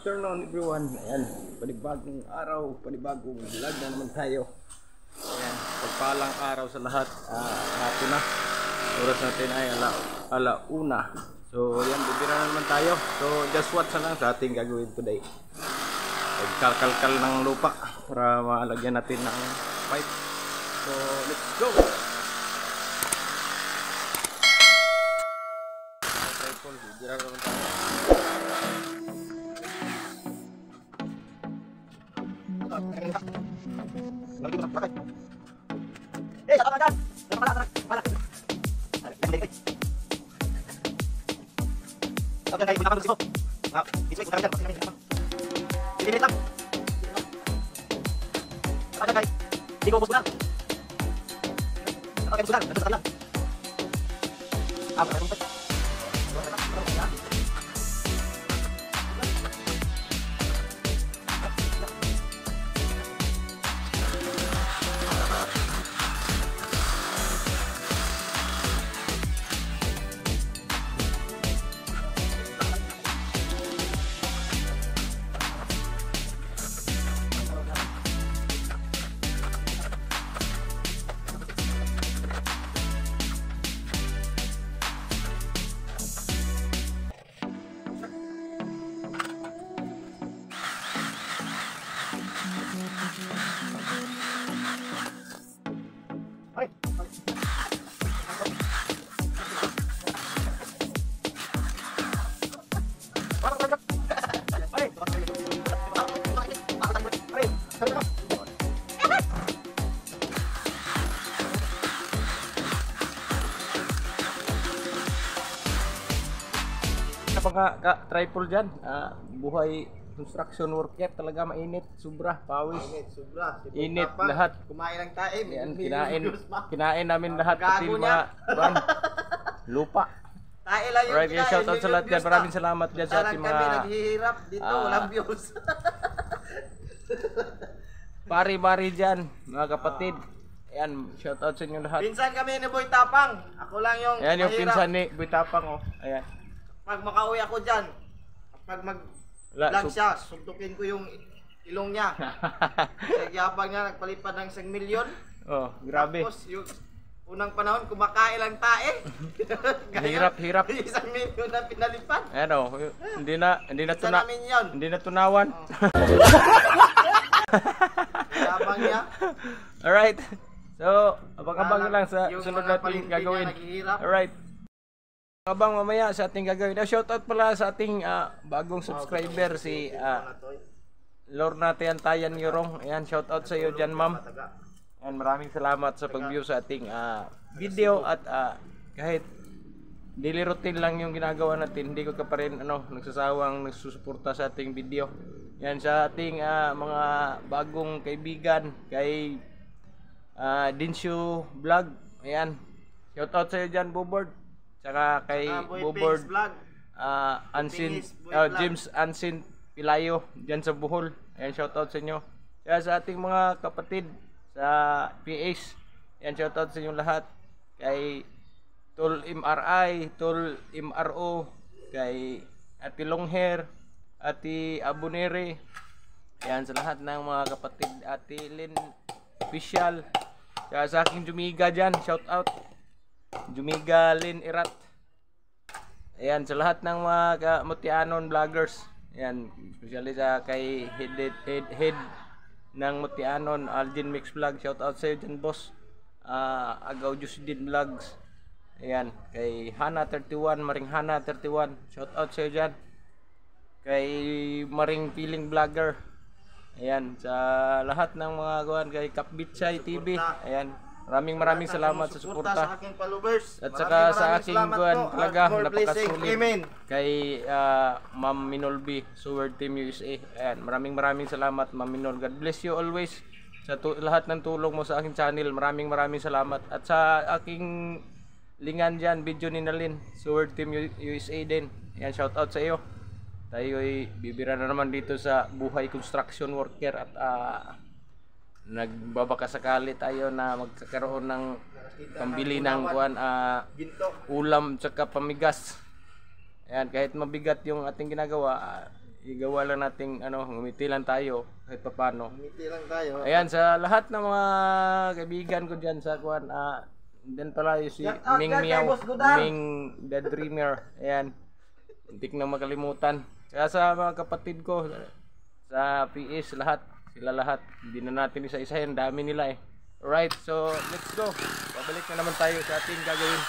afternoon everyone. Ayan, panibagong araw, panibagong vlog na naman tayo. Ayan, pagpalang araw sa lahat. Hapon na. Oras natin ay alauna. So ayan, bibira na naman tayo. So just watch na lang sa ating gagawin today. Pagkalkal ng lupa para maalagyan natin ng pipe. So let's go! Bibira na naman tayo. Eh, saka ka dyan! Pala! Saka kayo, punta ka doon dito. Dito, punta ka dyan. Dito lang. Saka kayo. Hindi ko ubos mo lang. Saka kayo, ubos lang. Nandun sa kanila. Saka kayo, Tripod dyan, buhay construction worker, talaga mainit, sobra, pawis, init lahat. Kumain ng tae, kinain namin lahat, pati mga lupa. Tae lang yung alright, kaya shoutout sa lahat dyan, maraming salamat dyan sa ating mga naghihirap dito, walang views. pari-pari dyan, mga kapatid. Ayan, shoutout sa inyo lahat. Pinsan kami ni Boy Tapang, ako lang yung ayan yung mahirap. pinsan ni Boy Tapang, oh. Ayan. Pag makauwi ako dyan, pag mag-vlog siya, suntukin ko yung ilong niya. Kasi gyapang niya, nagpalipad ng 1 milyon. Oh, grabe. Tapos yung unang panahon, kumakain lang tae. Hirap. 1 milyon na pinalipad. Ayan, oh. Hindi na tunawan. Oh. Gyapang niya. Alright. So, abang-abang lang sa sunod natin gagawin. Alright. Abang mamaya sa ating gagawin. Shoutout pala sa ating bagong subscriber si Lorna Tiantayan Yorong. Ayan, shoutout sa iyo dyan, ma'am. Ayan, maraming salamat sa pag-view sa ating video at kahit daily routine lang yung ginagawa natin, hindi ko ka pa rin nagsasawang nagsusuporta sa ating video. Ayan, sa ating mga bagong kaibigan kay Dinshu Vlog. Ayan, shoutout sa iyo dyan, Bobord. Saka kay Bobord James Ansin Pilayo dyan sa Bohol. Ayan, shoutout sa inyo. Kaya sa ating mga kapatid sa PH, ayan, shoutout sa inyo lahat. Kay Tol MRI, Tol MRO, kay Ate Longhair, Ate Abonere. Ayan, sa lahat ng mga kapatid. Ate Lynn Official. Kaya sa aking Jumiga dyan, shoutout. Jumiga Lin Irat. Ayan, sa lahat ng mga Mutianon vloggers. Ayan, especially sa kay head ng Mutianon, Aldin Mix Vlog. Shout out sa iyo dyan, boss. Agaw Jusdin Vlogs. Ayan, kay Hana 31, Maring Hana 31. Shout out sa iyo dyan. Kay Maring Feeling Vlogger. Ayan, sa lahat ng mga gawan, kay Kapbitsay TV. Ayan, maraming salamat sa suporta sa aking followers. At saka sa aking guwan talaga napakasulit kay Ma'am Minolby, Sword Team USA. Ayan, maraming salamat, Ma'am Minol. God bless you always sa lahat ng tulong mo sa aking channel. Maraming salamat. At sa aking lingan dyan, video ni Nalin, Sword Team USA din. Ayan, shout out sa iyo. Tayo ay bibira na naman dito sa buhay construction worker at nagbabakasakali tayo na magkakaroon ng pambili ng ulam tsaka pamigas. Ayan, kahit mabigat yung ating ginagawa, igawa lang nating ngumiti lang tayo kahit paano. Ngiti lang tayo. Ayan, sa lahat ng mga kaibigan ko dyan sa kuan, din pala yung si Shout out Ming dyan kay Miao, Boss Godang. Ming the Dreamer. Ayan, hindi na makalimutan. Kaya sa mga kapatid ko, sa PS, sila lahat, hindi na natin isa-isahin, dami nila eh. Alright, so let's go. Babalik na naman tayo sa ating gagawin.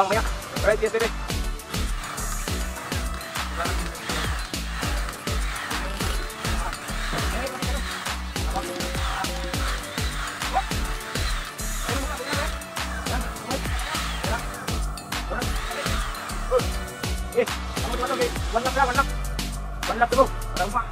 Abang maya. Alright, yes, yes. Eh, kamu di mana, Be? One lap. One lap dulu. Ada umpak.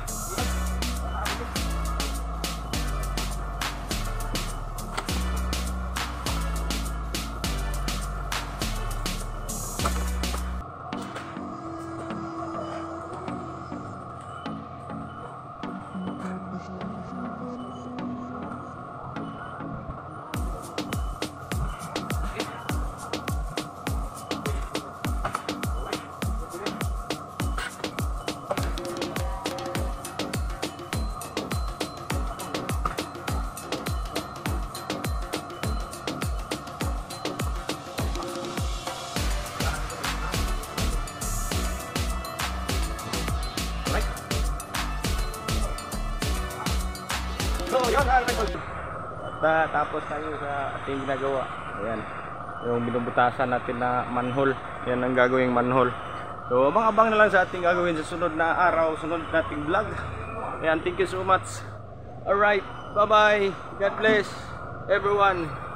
So, yun, at tapos tayo sa ating ginagawa. Ayan, yung binubutasan natin na manhole. Yan ang gagawing manhole. So, abang-abang na lang sa ating gagawin sa sunod na araw, sunod nating vlog. Ayan, thank you so much. Alright, bye-bye. God bless everyone.